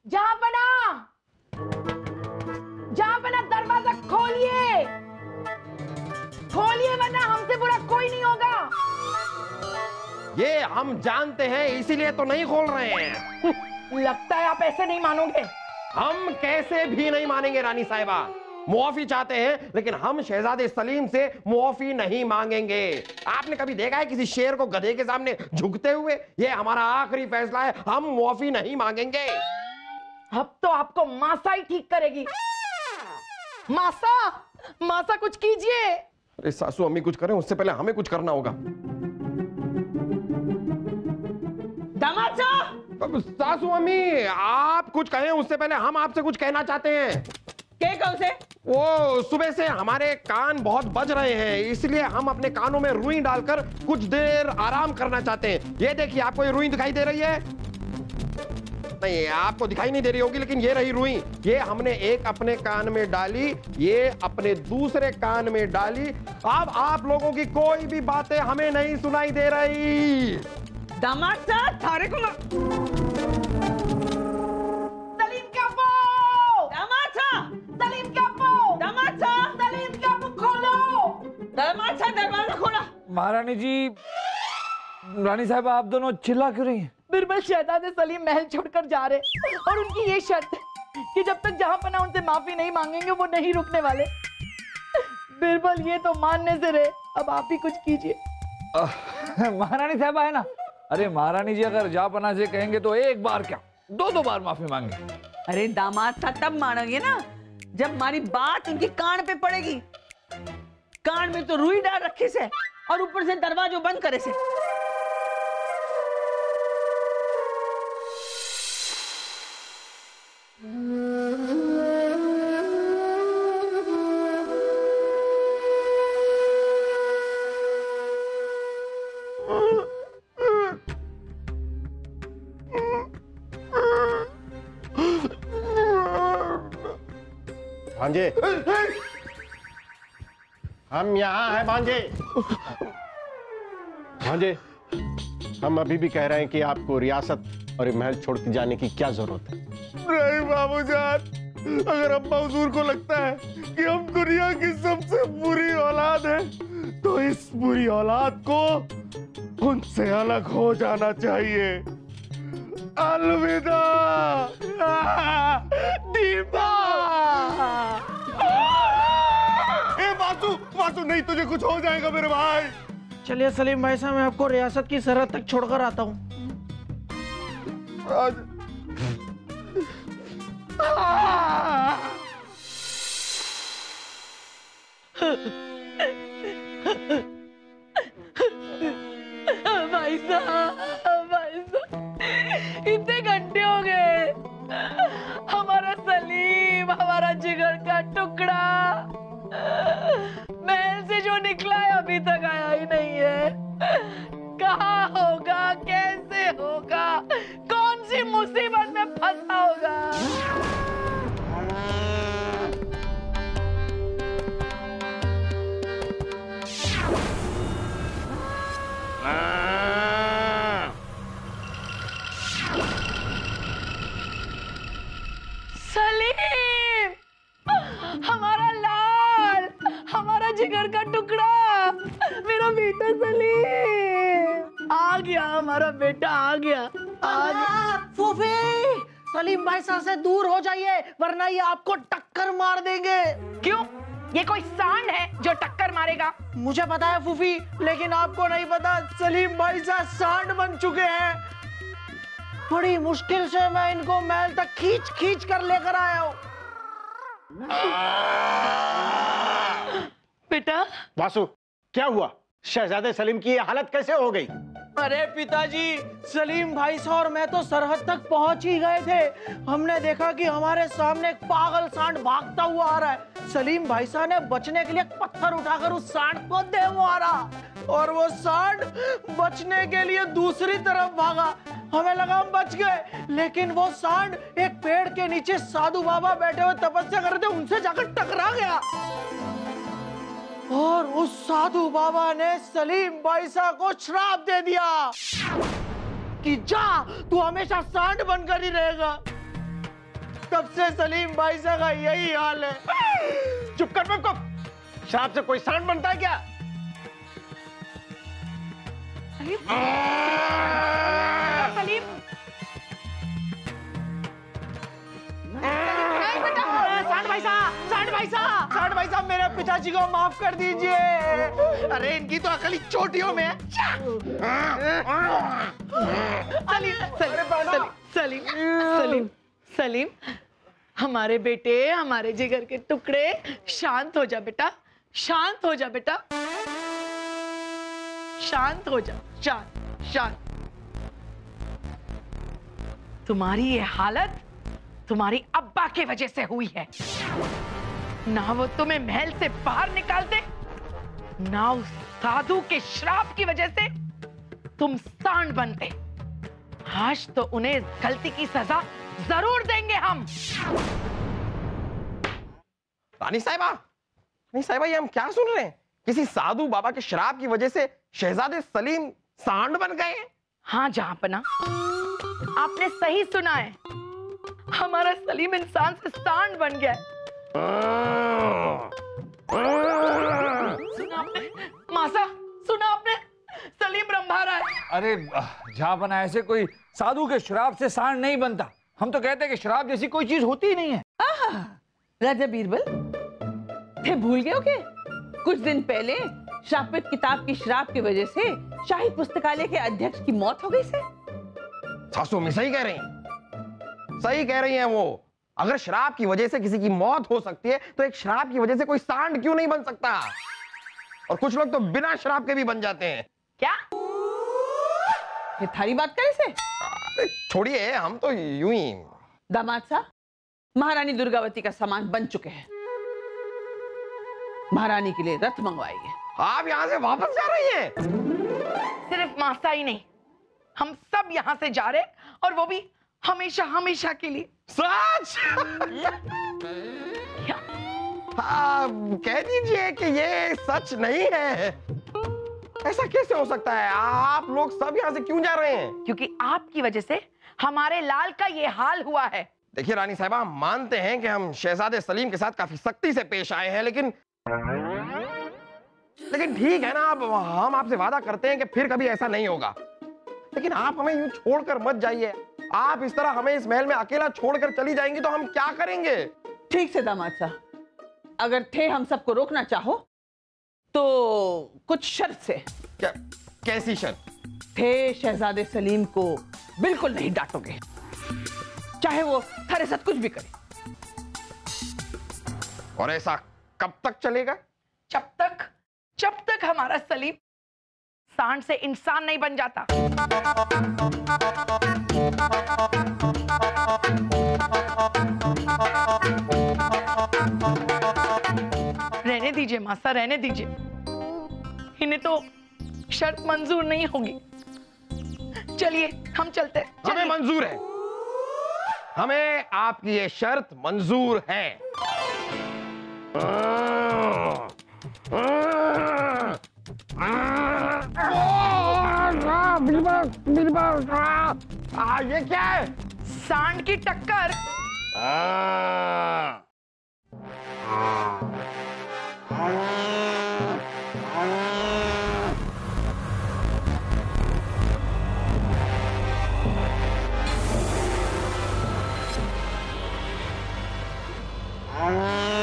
जहांपना, जहांपना दरवाजा खोलिए, खोलिए वरना हमसे बुरा कोई नहीं होगा। ये हम जानते हैं इसीलिए तो नहीं खोल रहे हैं। लगता है आप ऐसे नहीं मानोगे। हम कैसे भी नहीं मानेंगे रानी साहिबा। मुआफी चाहते हैं लेकिन हम शहजादे सलीम से मुआफी नहीं मांगेंगे। आपने कभी देखा है किसी शेर को गधे के सामने झुकते हुए? ये हमारा आखिरी फैसला है, हम मुआफी नहीं मांगेंगे। अब तो आपको मासा ही ठीक करेगी। मासा, मासा कुछ कीजिए। अरे सासू अम्मी कुछ करें उससे पहले हमें कुछ करना होगा। दामाद साहब। अब सासू अम्मी आप कुछ कहें उससे पहले हम आपसे कुछ कहना चाहते हैं। क्या कहो से? वो सुबह से हमारे कान बहुत बज रहे हैं, इसलिए हम अपने कानों में रुई डालकर कुछ देर आराम करना चाहते हैं। ये देखिए, आपको ये रुई दिखाई दे रही है? नहीं, आपको दिखाई नहीं दे रही होगी, लेकिन ये रही रुई। ये हमने एक अपने कान में डाली, ये अपने दूसरे कान में डाली। अब आप लोगों की कोई भी बातें हमें नहीं सुनाई दे रही। दामाद साहब थारे को सलीम क्या पो? दामाद साहब सलीम क्या पो? दामाद साहब सलीम क्या पो? खोलो दामाद साहब, दरवाजा खोला। महारानी जी, रानी साहब आप दोनों चिल्ला क्यों रही हैं? बिरबल शहजादे सलीम महल छोड़कर जा रहे और उनकी ये शर्त है कि जब तक जहांपना उनसे माफी नहीं मांगेंगे वो नहीं रुकने वाले। बिरबल ये तो मानने से रहे, अब आप ही कुछ कीजिए। महारानी साहब है ना, अरे महारानी जी अगर जहांपना से कहेंगे तो एक बार क्या दो बार माफी मांगे। अरे दामाद साहब तब मानोगे ना जब हमारी बात उनकी कान पे पड़ेगी। कान में तो रुई डाल रखी से और ऊपर से दरवाजा बंद करे से। भांजे, हम यहाँ हैं भांजे। भांजे, हम अभी भी कह रहे हैं कि आपको रियासत और महल छोड़ के जाने की क्या जरूरत है? नहीं बाबूजान, अगर अब्बा हुजूर को लगता है कि हम दुनिया की सबसे बुरी औलाद हैं, तो इस बुरी औलाद को उनसे अलग हो जाना चाहिए। अलविदा दीपा। ए वासु, वासु नहीं, तुझे कुछ हो जाएगा मेरे भाई। चलिए सलीम भाई साहब, मैं आपको रियासत की सरहद तक छोड़कर आता हूँ। भाई साहब, भाई साहब, इतने घंटे हो गए, हमारा सलीम, हमारा जिगर का टुकड़ा महल से जो निकला है अभी तक आया ही नहीं है। कहाँ होगा, कैसे होगा, कौन सी मुसीबत में फंसा होगा? सलीम, हमारा लाल, हमारा जिगर का टुकड़ा, मेरा बेटा सलीम आ गया, हमारा बेटा आ गया, आ गया। फूफी, सलीम भाई साहब से दूर हो जाइए वरना ये आपको टक्कर मार देंगे। क्यों? ये कोई सांड है जो टक्कर मारेगा? मुझे पता है फूफी, लेकिन आपको नहीं पता सलीम भाई साहब सांड बन चुके हैं। बड़ी मुश्किल से मैं इनको महल तक खींच खींच कर लेकर आया हूँ। बेटा। वासु, क्या हुआ? शहजादे सलीम की ये हालत कैसे हो गई? अरे पिताजी, सलीम भाई साहब और मैं तो सरहद तक पहुंच ही गए थे। हमने देखा कि हमारे सामने एक पागल सांड भागता हुआ आ रहा है। सलीम भाई साहब ने बचने के लिए एक पत्थर उठाकर उस सांड को दे मारा और वो सांड बचने के लिए दूसरी तरफ भागा। हमें लगा हम बच गए, लेकिन वो सांड एक पेड़ के नीचे साधु बाबा बैठे हुए तपस्या कर रहे थे, उनसे जाकर टकरा गया और उस साधु बाबा ने सलीम भाई साहब को श्राप दे दिया कि जा, तू हमेशा सांड बनकर ही रहेगा। तब से सलीम भाई साहब का यही हाल है। चुप कर बेवकूफ। शराब से कोई सांड बनता है क्या? सलीम सांड भाई साहब मेरे पिताजी को माफ कर दीजिए। अरे इनकी तो अकल ही चोटियों में है। सलीम हमारे बेटे, हमारे जिगर के टुकड़े, शांत हो जा बेटा, शांत हो जा बेटा, शांत हो जा, शांत शांत। तुम्हारी ये हालत तुम्हारी अब्बा की वजह से हुई है। ना वो तुम्हें महल से बाहर निकालते, ना उस साधु के श्राप की वजह से तुम सांड बनते। आज तो उन्हें इस गलती की सजा जरूर देंगे हम। रानी साहिबा ये हम क्या सुन रहे हैं? किसी साधु बाबा के श्राप की वजह से शहजादे सलीम सांड बन गए? हाँ जहांपना, आपने सही सुना है। हमारा सलीम इंसान से सांड बन गया है। सुना आपने मासा, सुना आपने? सलीम रंभा रहा है। अरे जहांपना, ऐसे कोई साधु के श्राप से सांड नहीं बनता। हम तो कहते हैं कि श्राप जैसी कोई चीज होती ही नहीं है। राजा बीरबल, थे भूल गए हो क्या? कुछ दिन पहले श्रापित किताब की श्राप की वजह से शाही पुस्तकालय के अध्यक्ष की मौत हो गई से। सासू में सही कह रही हैं, सही कह रही हैं वो। अगर श्राप की वजह से किसी की मौत हो सकती है तो एक श्राप की वजह से कोई सांड क्यों नहीं बन सकता? और कुछ लोग तो बिना श्राप के भी बन जाते हैं। क्या ये थारी बात करे से? छोड़िए, हम तो यूं ही। दामाद साहब, महारानी दुर्गावती का सामान बन चुके हैं। महारानी के लिए रथ मंगवाइए। आप यहां से वापस जा रही हैं? सिर्फ मासा ही नहीं, हम सब यहाँ से जा रहे, और वो भी हमेशा हमेशा के लिए। सच? क्या? हाँ, कह दीजिए कि ये सच नहीं है। ऐसा कैसे हो सकता है? आप लोग सब यहाँ से क्यों जा रहे हैं? क्योंकि आपकी वजह से हमारे लाल का ये हाल हुआ है। देखिए रानी साहिबा, हम मानते हैं कि हम शहजादे सलीम के साथ काफी सख्ती से पेश आए हैं, लेकिन ठीक है ना, अब हम आपसे वादा करते हैं कि फिर कभी ऐसा नहीं होगा। लेकिन आप हमें यूं छोड़कर मत जाइए। आप इस तरह हमें इस महल में अकेला छोड़कर चली जाएंगी तो हम क्या करेंगे? ठीक से दामाद साहब, अगर थे हम सबको रोकना चाहो तो कुछ शर्त से। क्या? कैसी शर्त? थे शहजादे सलीम को बिल्कुल नहीं डांटोगे, चाहे वो थारे साथ कुछ भी करे। और ऐसा कब तक चलेगा? जब तक हमारा सलीम सांड से इंसान नहीं बन जाता। रहने दीजिए मासा, रहने दीजिए। इन्हें तो शर्त मंजूर नहीं होगी। चलिए हम चलते हैं। हमें मंजूर है, हमें आपकी ये शर्त मंजूर है। ये क्या है? सांड की टक्कर। Ah!